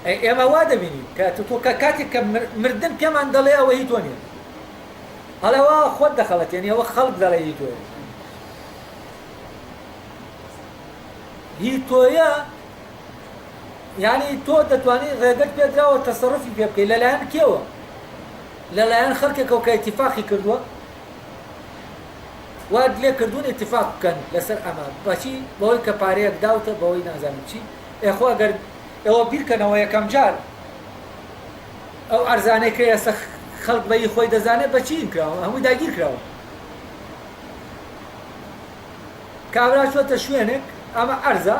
ئێمە وا دەبینین کە تۆ کە کاتێک کە مردن پێمان دەڵێ ئەوە هی تۆ نییە هەڵەوە خۆت دەخەڵەت یعنی ئەوە خەڵک دەڵێ هی تۆیە هی تۆیە یعنی تۆ دەتوانیت ڕێگەت پێدراوە تەسەڕوفی پێ بکەیت لەلایەن کێوە لەلایەن خەڵکێکەوە کە ئیتیفاقی کردووە وا لێ کردوون ئیتیفاق بکەن لەسەر ئەمە بەچی بەوەی کە پارەیەک داوتە بەوەی نازانم چی ئێخوا ئەگەر ئەوە بیرکەنەوە یەکەم جار ئەو ئەرزانەی کە ئێستا خەڵک بەی خۆی دەزانێت بەچین کراوە هەمووی داگیر کراوە کابرا چۆتە شوێنێک ئەمە ئەرزە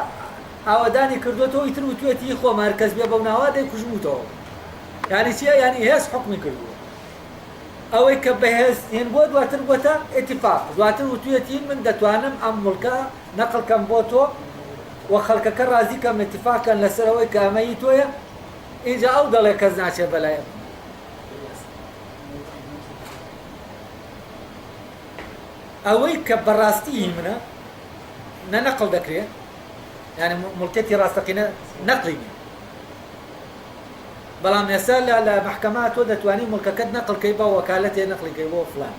ئاوەدانی کردوێتەوە ئیتر وتوێتی خۆ مارکەز بێ بەو ناوا دەیکوژموتەوە یعنی چیە یعنی هێز حکمی کردووە ئەوەی کە بەهێز هێن بۆ دواتر بۆتە ئێتیفاق دواتر وتوێتی من دەتوانم ئەم مڵکە نەقڵکەم بۆ تۆ و خەڵکەکە ڕازی کەم ئێتیفاقکەن لەسەرەوەی کە ئەمەی تۆیە اینجا ئەو دەڵێ کەس ناچێت بەلایە ئەوەی کە بەڕاستی منە نەنەقڵ دەکرێت یعنی مڵکێتی ڕاستەقینە نەقڵی نیە بەڵام ئێستا لە محکەمە تۆ دەتوانانی مڵکەکەت نەقڵکەی بە وەکالەتێ نەقڵیکەی بۆ فلان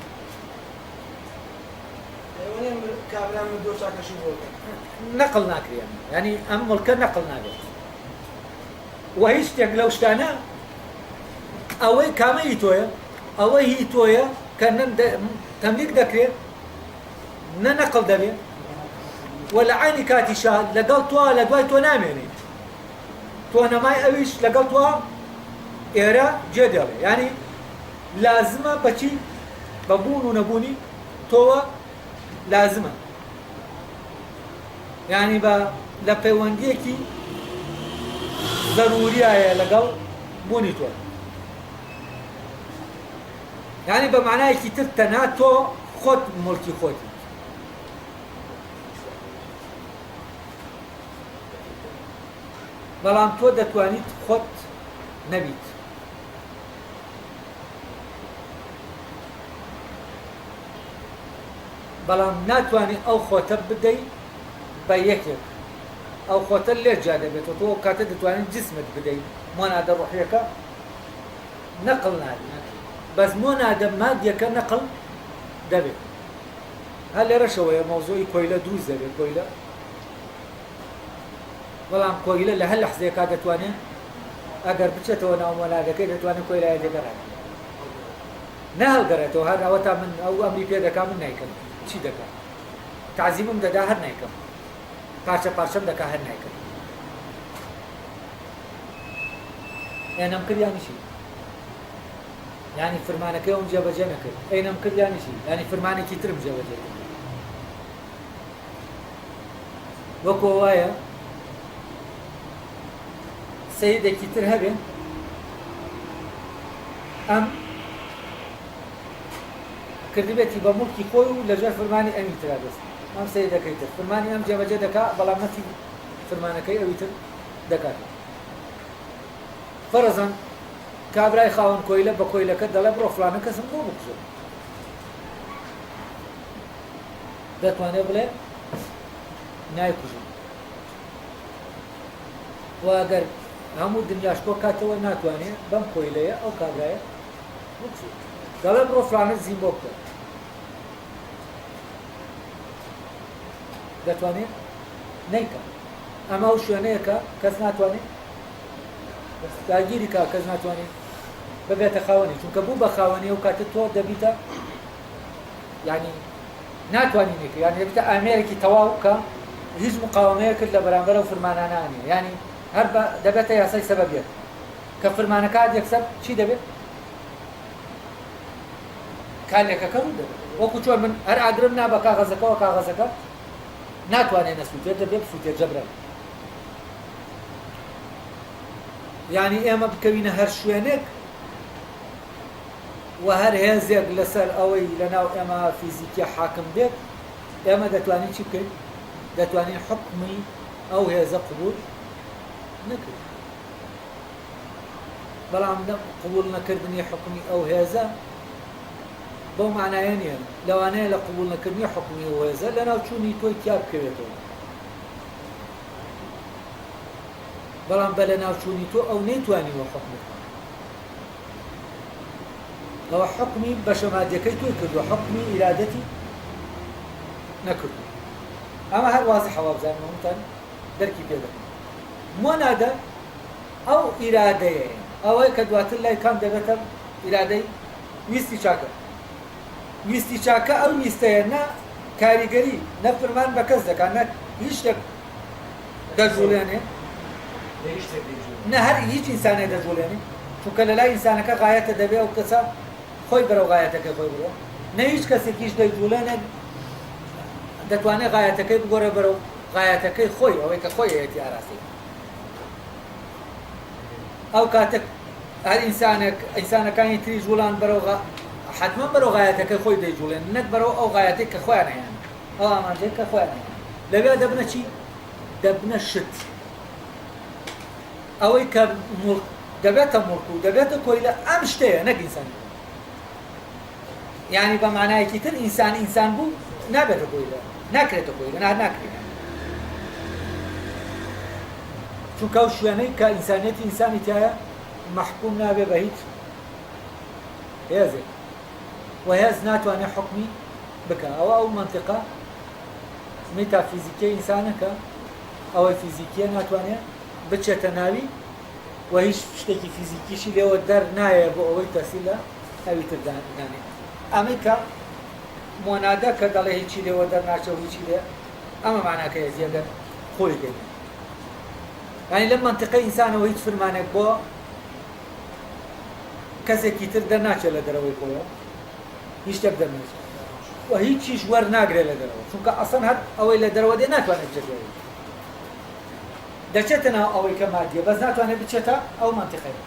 نەقڵ ناکرێن ینی ئەم مڵکە نەقڵ نابێت و هیچ شتێک لەو شتانە ئەوەی کامەی تۆیە ئەوەی هی تۆیە کە تەملیک دەکرێت نەنەقڵ دەبێت و لە عینی کاتیشا لەگەڵ تۆ لە دوای تۆ نامێنێت تۆ نەمای ئەویش لەگەڵ تۆ ئێرە جێ دێڵێ ینی لازمە بەچی بەبوون و نەبوونی تۆوە لازمە ینی بە لە پەیوەندیەکی ضروریایە لەگەڵ بوونی تۆ ینی بە معنایەکی تر تەنها تۆ خۆت مڵکی خۆتی بەڵام تۆ دەتوانیت خۆت نەبیت بەڵام ناتوانێت ئەو خۆتە بدەیت بە یەکێک ئەو خۆتە لێ جا دەبێتەوە تۆ کاتە دەتوانیت جسمت بدەیت مۆنادە ڕوحیەکە نەقڵ نابێت بەس مۆنادە مادیەکە نەقڵ دەبێت هەر لێرەشەوەیە مەوزوعی کۆیلە دروست دەبێت کۆیلە بەڵام کۆیلە لە هەر لەحزەیەکا دەتوانێت ئەگەر بچێتەوە ناو مۆنادەکەی دەتوانێت کۆیلایە دەگەڕێت نە هەڵگەڕێتەوە هەر ئەوە تا من ئەو ئەمری پێ دەکا من نایکەم چی دەکات تعزیمم دەدا هەر نایکەم پارچە پارچەم دەکا هەر نایکەم ئێنەم کردیانیشی ینی فرمانەکەی ئەوم جێبەجێ نەکرد ئەینەم کردیانیشی ینی فرمانێکی ترم جێبەجێ کرد وەکو وایە سەیدێکی تر هەبێ ئەم کردبێتی بە مڵکی خۆی و لەژێر فەرمانی ئەمی ترا دەست ئەم سەیدەکەی تر فەرمانی ئەم جێبەجێ دەکا بەڵام نەفی فەرمانەکەی ئەوی تر دەکات فەرەزەن کابرای خاوەن کۆیلە بە کۆیلەکە دەڵێ بڕۆ فڵانە کەسم بۆ بکوژێ دەتوانێت بڵێ نایکوژم و ئەگەر هەموو دنیاش کۆ کاتەوە ناتوانێت بەم کۆیلەیە ئەو کابرایە بکوژێ دەڵێ بڕۆ فڵانە زیین بۆ بکە دەتوانێت نەیکە ئەمە ئەو شوێنەیە کە کەس ناتوانێت داگیری کا کەس ناتوانێت ببێتە خاوەنی چونکە بوو بە خاوەنی و کاتە تۆ دەبیتە یعنی ناتوانینێکە یعنی دەبیتە ئامێرێکی تەواو کە هیچ مقاومەیە کرد لە بەرامبەر ئەو فرمانانانێ یعنی هەر دەبێتە یاسای سەبەبیەت کە فرمانەکە یەکسەر چی دەبێت کالێکەکە ڕوو دەبێت وەکو چۆن من هەر ئاگرم نا بە کاغەزەکەەوە کاغەزەکە ناتوانێت نەسووتێت دەبێت بسووتێت جەبرەن یعنی ئێمە بکەوینە هەر شوێنێک و هەر هێزێک لەسەر ئەوەی لەناو ئێمە فیزیکی حاکم بێت ئێمە دەتوانین چی بکەین دەتوانین حکمی ئەو هێزە قبول نەکرد بەڵام قبول نەکردنی حکمی ئەو هێزە بەو معنایە نییە لەوانەیە لە قبول نەکردنی حکمی ئەو هێزە لەناو چوونی تۆی تیا بکەوێتەوە بەڵام بە لە ناوچوونی تۆ ئەو نەیتوانی وە حکمت ئەوە حکمی بەشەمادیەکەی تۆی کردووە حکمی ئیرادەتی نەکردو ئەمە هەر وازحەوە بزانمە وتان دەرکی پێ دەکەم مۆنادە ئەو ئیرادەیە ئەوەی کە دواتر لای کام دەبێتە ئیرادەی ویستی چاکە ویستی چاکە ئەو ویستەیە نە کاریگەری نە فەرمان بە کەس دەکات نە هیچ شتێک دەجوڵێنێ نە هەر هیچ ئینسانێ دەجوڵێنێ چونکە لە لای ئینسانەکە غایەتە دەبێ ئەو کەسە خۆی بەرەو غایەتەکەی خۆی بڕۆ نە هیچ کەسێکیش دەجوڵێنێ دەتوانێت غایەتەکەی بگۆڕێ بەرەو غایەتەکەی خۆی ئەوەی کە خۆی هەیەی ئاراسی ئەو کاتێک هەر ئینسانەکانی تری جوڵان بەرەو حتمما بەرەو غایەتەکەی خۆی دەیجوڵێن نەک بەرەو ئەو غایەتەی کە خۆیان هەیەن ئەو ئامانجەی کە خۆیان هەیەن لەوێ دەبنە چی؟ دەبنە شت ئەوەی کە دەبێتە مڵک و دەبێتە کۆیلە ئەم شتەیە نەک ئینسان یعنی بە معنایەکی تر ئینسان بوو نابێتە کۆیلە ناکرێتە کۆیلە ناکرێت چونکە ئەو شوێنەی کە ئینسانیەتی ئینسانی تایە محکوم نابێ بە هیچ هێزێک و هێز ناتوانێت حکمی بکە ئەو منطقە مێتافیزیکیە ئینسانەکە ئەوەی فیزیکیە ناتوانێت بچێتە ناوی و هیچ شتێکی فیزیکیشی لێوە دەرنایە بۆ ئەوەی تەسی لە ئەوی تردانێت ئەمەی کە مۆنادە کە دەڵێ هیچی لێوە دەرناچە و هیچی لێ ئەمە معناکەیە زیێگەر خۆی دێت یعنی لەم منطقەی ئینسانەوە هیچ فرمانێک بۆ کەسێکی تر دەرناچێت لە دەرەوەی خۆیەوە هیچ شتێک دەرناچێت و هیچیش وەرناگرێت لە دەرەوە چونکە ئەسڵەن هەر ئەوەی لە دەرەوە دێ ناتوانێت بچێت دەچێتە ناو ئەوەی کە مادیە بەس ناتوانێت بچێتە ئەو منطقەیە